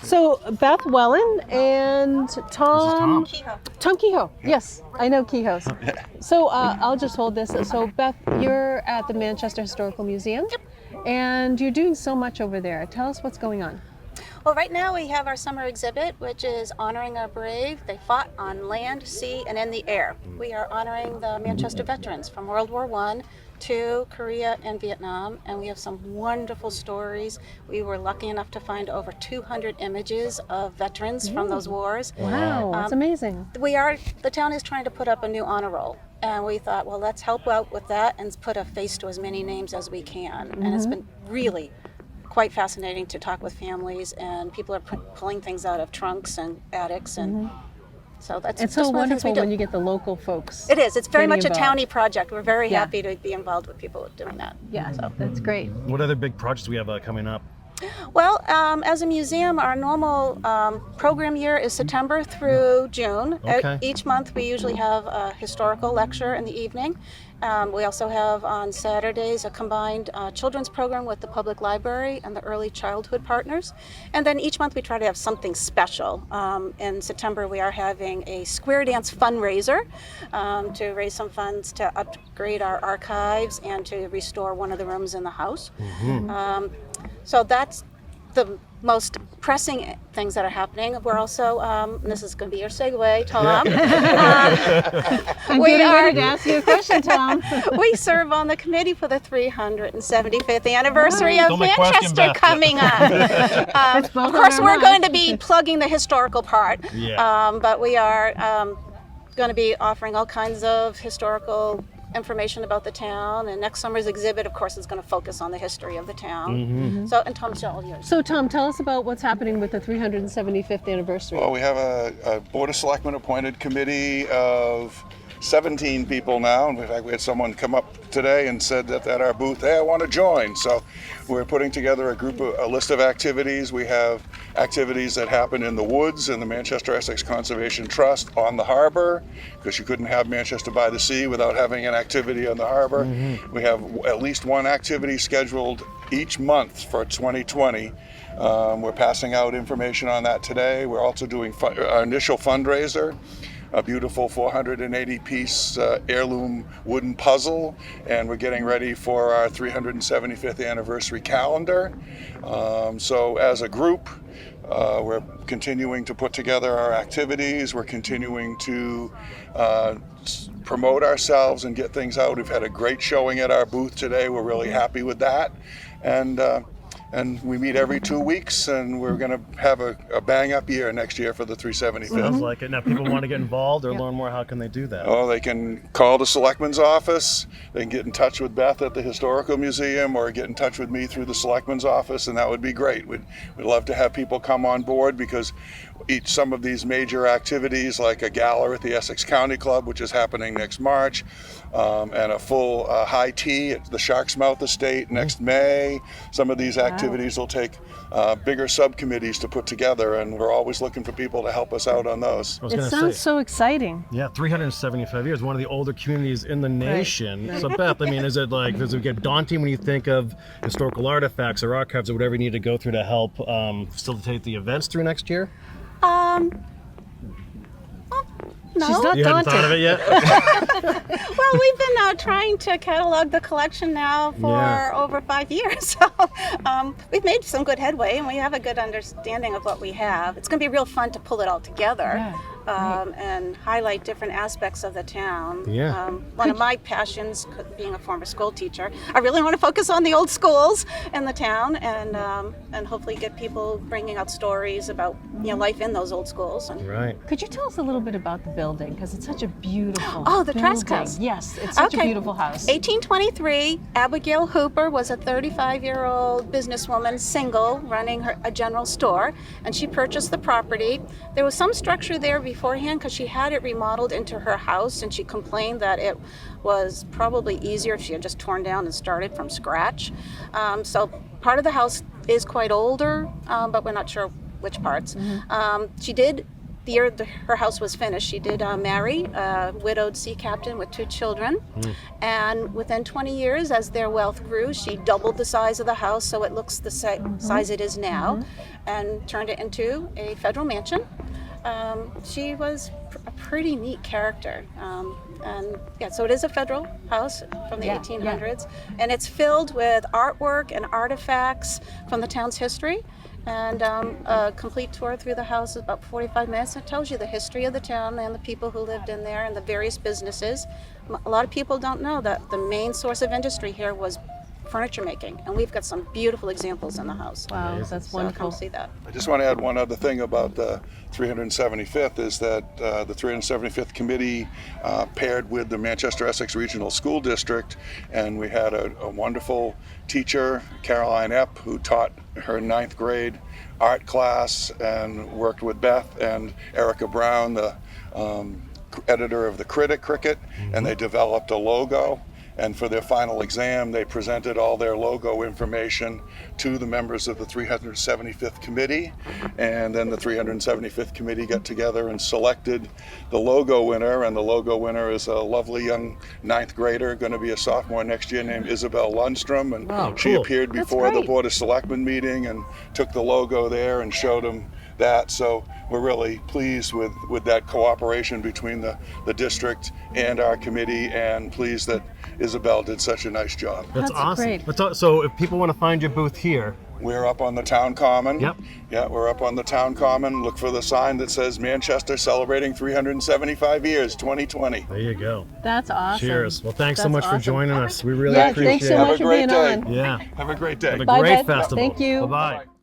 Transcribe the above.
So Beth, Welin, and Tom. Kehoe. Tom Kehoe. Yes, I know Kehoe. So I'll just hold this. So Beth, you're at the Manchester Historical Museum, and you're doing so much over there. Tell us what's going on. Well, right now we have our summer exhibit, which is honoring our brave. They fought on land, sea, and in the air. We are honoring the Manchester veterans from World War I to Korea and Vietnam, and we have some wonderful stories. We were lucky enough to find over 200 images of veterans from those wars. Wow, that's amazing. The town is trying to put up a new honor roll, and we thought, well, let's help out with that and put a face to as many names as we can. And it's been really quite fascinating to talk with families, and people are pulling things out of trunks and attics, and so that's It's just so one of the things we wonderful do. when you get the local folks. It is. It's very getting much a involved. towny project. We're very Yeah. happy to be involved with people doing that. Yeah, that's great. What other big projects we have coming up? Well, as a museum, our normal program year is September through June. Okay. Each month we usually have a historical lecture in the evening. We also have on Saturdays a combined children's program with the public library and the early childhood partners. And then each month we try to have something special. In September we are having a square dance fundraiser to raise some funds to upgrade our archives and to restore one of the rooms in the house. So that's the most pressing things that are happening. We're also, and this is going to be your segue, Tom. I'm getting ready to ask you a question, Tom. We serve on the committee for the 375th anniversary of Don't make question, Manchester Beth. coming up. It's both Of course, on our we're minds. going to be plugging the historical part, Yeah. but we are going to be offering all kinds of historical information about the town, and next summer's exhibit, of course, is going to focus on the history of the town. So, and Tom, it's all yours. So Tom, tell us about what's happening with the 375th anniversary. Well, we have a Board of Selectmen appointed committee of 17 people now. In fact, we had someone come up today and said that at our booth, hey, I want to join. So we're putting together a list of activities. We have activities that happen in the woods in the Manchester Essex Conservation Trust on the harbor, because you couldn't have Manchester by the Sea without having an activity on the harbor. We have at least one activity scheduled each month for 2020. We're passing out information on that today. We're also doing our initial fundraiser, a beautiful 480-piece heirloom wooden puzzle, and we're getting ready for our 375th anniversary calendar. So as a group, we're continuing to put together our activities. We're continuing to promote ourselves and get things out. We've had a great showing at our booth today. We're really happy with that. And we meet every 2 weeks, and we're going to have a bang-up year next year for the 375th. Sounds like it. Now, people want to get involved or learn more. How can they do that? Oh, they can call the Selectman's office. They can get in touch with Beth at the Historical Museum, or get in touch with me through the Selectman's office, and that would be great. We'd love to have people come on board, because some of these major activities, like a gala at the Essex County Club, which is happening next March, and a full high tea at the Shark's Mouth Estate next May. Some of these activities will take bigger subcommittees to put together, and we're always looking for people to help us out on those. I was It gonna sounds say, so exciting. yeah, 375 years, one of the older communities in the nation. So Beth, I mean, does it get daunting when you think of historical artifacts or archives or whatever you need to go through to help facilitate the events through next year? No. She's not You hadn't daunted. thought of it yet? Well, we've been trying to catalog the collection now for over 5 years. So we've made some good headway, and we have a good understanding of what we have. It's going to be real fun to pull it all together and highlight different aspects of the town. Yeah. One of my passions, being a former school teacher, I really want to focus on the old schools in the town, and hopefully get people bringing out stories about life in those old schools. And Right. Could you tell us a little bit about the building? Because it's such a beautiful Oh, the building. Trask House. Yes, it's such a beautiful house. 1823, Abigail Hooper was a 35-year-old businesswoman, single, running a general store, and she purchased the property. There was some structure there beforehand because she had it remodeled into her house, and she complained that it was probably easier if she had just torn down and started from scratch. So part of the house is quite older, but we're not sure which parts. She did the year her house was finished, she did marry a widowed sea captain with 2 children. And within 20 years, as their wealth grew, she doubled the size of the house so it looks the size it is now, and turned it into a federal mansion. She was a pretty neat character. And yeah, so it is a federal house from the 1800s, and it's filled with artwork and artifacts from the town's history. And a complete tour through the house is about 45 minutes. It tells you the history of the town and the people who lived in there and the various businesses. A lot of people don't know that the main source of industry here was furniture making, and we've got some beautiful examples in the house. Wow, that's So wonderful. come see that. I just want to add one other thing about the 375th is that the 375th committee paired with the Manchester Essex Regional School District, and we had a wonderful teacher, Caroline Epp, who taught her 9th grade art class and worked with Beth and Erica Brown, the editor of the Cricket, and they developed a logo. And for their final exam, they presented all their logo information to the members of the 375th committee. And then the 375th committee got together and selected the logo winner. And the logo winner is a lovely young 9th grader, going to be a sophomore next year, named Isabel Lundstrom. And Wow, she cool. appeared That's before the great. Board of Selectmen meeting and took the logo there and showed them that. So we're really pleased with that cooperation between the district and our committee, and pleased that Isabel did such a nice job. That's That's awesome. great. So if people want to find your booth here, We're up on the town common. Yep. Yeah, we're up on the town common. Look for the sign that says Manchester celebrating 375 years, 2020. there you go. That's awesome. Cheers. Well, thanks so That's much for awesome. joining us. We really Yeah, appreciate thanks so it. Have a much for great being day. on. Yeah. Have a great day. Have a Bye, great Beth. festival. Thank you. Bye-bye.